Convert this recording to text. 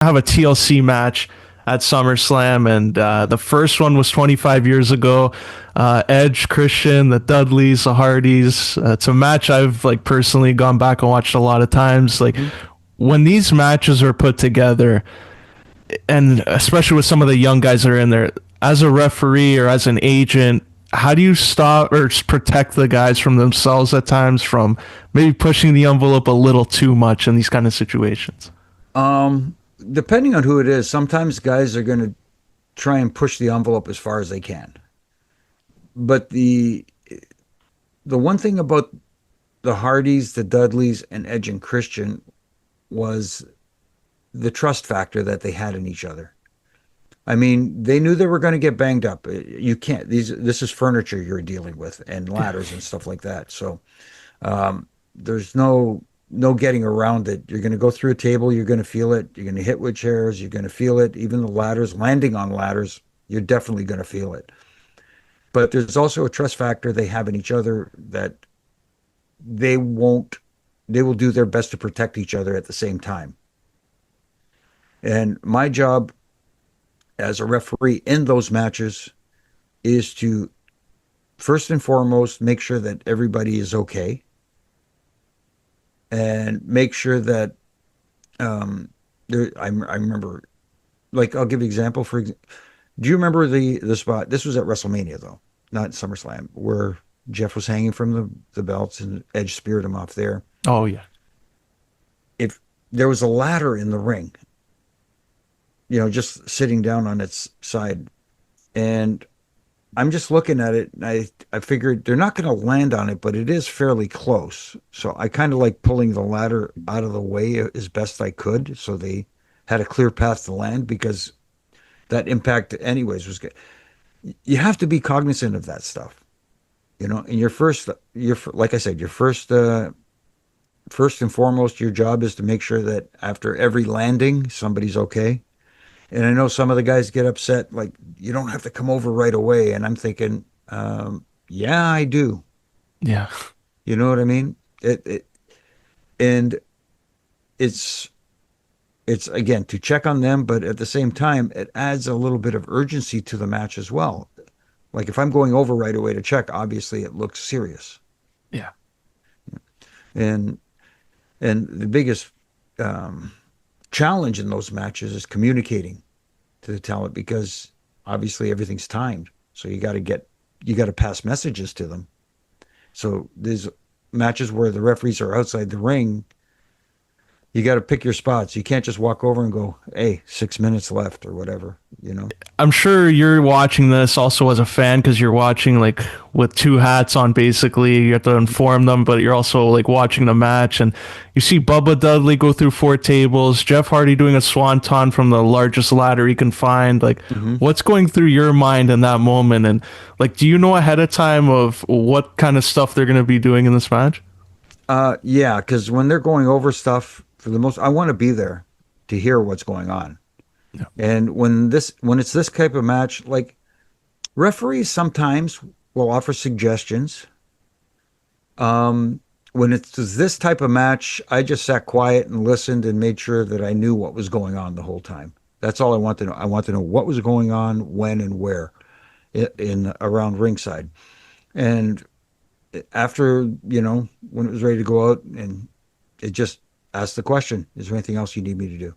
have a TLC match at SummerSlam, and the first one was 25 years ago. Edge, Christian, the Dudleys, the Hardys. It's a match I've like personally gone back and watched a lot of times. Like Mhm. when these matches are put together, and especially with some of the young guys that are in there, as a referee or as an agent, how do you stop or protect the guys from themselves at times from maybe pushing the envelope a little too much in these kind of situations? Um, Depending on who it is, sometimes guys are going to try and push the envelope as far as they can. But the one thing about the Hardys, the Dudleys, and Edge and Christian was the trust factor that they had in each other. I mean, they knew they were going to get banged up. You can't. This is furniture you're dealing with, and ladders and stuff like that. So there's no getting around it. You're going to go through a table, you're going to feel it. You're going to hit with chairs, you're going to feel it. Even the ladders, landing on ladders, you're definitely going to feel it. But there's also a trust factor they have in each other that they won't. They will do their best to protect each other at the same time. And my job as a referee in those matches is to first and foremost make sure that everybody is okay and make sure that I remember, like, I'll give you an example. Do you remember the spot? This was at WrestleMania though, not SummerSlam, where Jeff was hanging from the belts and Edge speared him off there. Oh yeah. If there was a ladder in the ring, just sitting down on its side, and I'm just looking at it, and I figured they're not going to land on it, but it is fairly close. So I kind of like pulling the ladder out of the way as best I could, so they had a clear path to land, because that impact anyways was good. You have to be cognizant of that stuff. In like I said, your first and foremost, your job is to make sure that after every landing, somebody's okay. And I know some of the guys get upset, like, you don't have to come over right away. And I'm thinking, yeah, I do. Yeah. You know what I mean? And it's, it's again to check on them, but at the same time, it adds a little bit of urgency to the match as well. Like if I'm going over right away to check, obviously it looks serious. Yeah. And, and the biggest, um, challenge in those matches is communicating to the talent, because obviously everything's timed. So you got to pass messages to them. So there's matches where the referees are outside the ring. You got to pick your spots. You can't just walk over and go, "Hey, 6 minutes left," or whatever. I'm sure you're watching this also as a fan because you're watching like with two hats on basically. You have to inform them, but you're also like watching the match and you see Bubba Dudley go through four tables, Jeff Hardy doing a swanton from the largest ladder he can find. Like, Hmm. what's going through your mind in that moment? And like, do you know ahead of time of what kind of stuff they're going to be doing in this match? Yeah, because when they're going over stuff, for the most, I want to be there to hear what's going on. Yeah. And when it's this type of match, like, referees sometimes will offer suggestions. When it's this type of match, I just sat quiet and listened and made sure that I knew what was going on the whole time. That's all I want to know. I want to know what was going on, when, and where in around ringside. And after, when it was ready to go out, and it just asked the question, is there anything else you need me to do?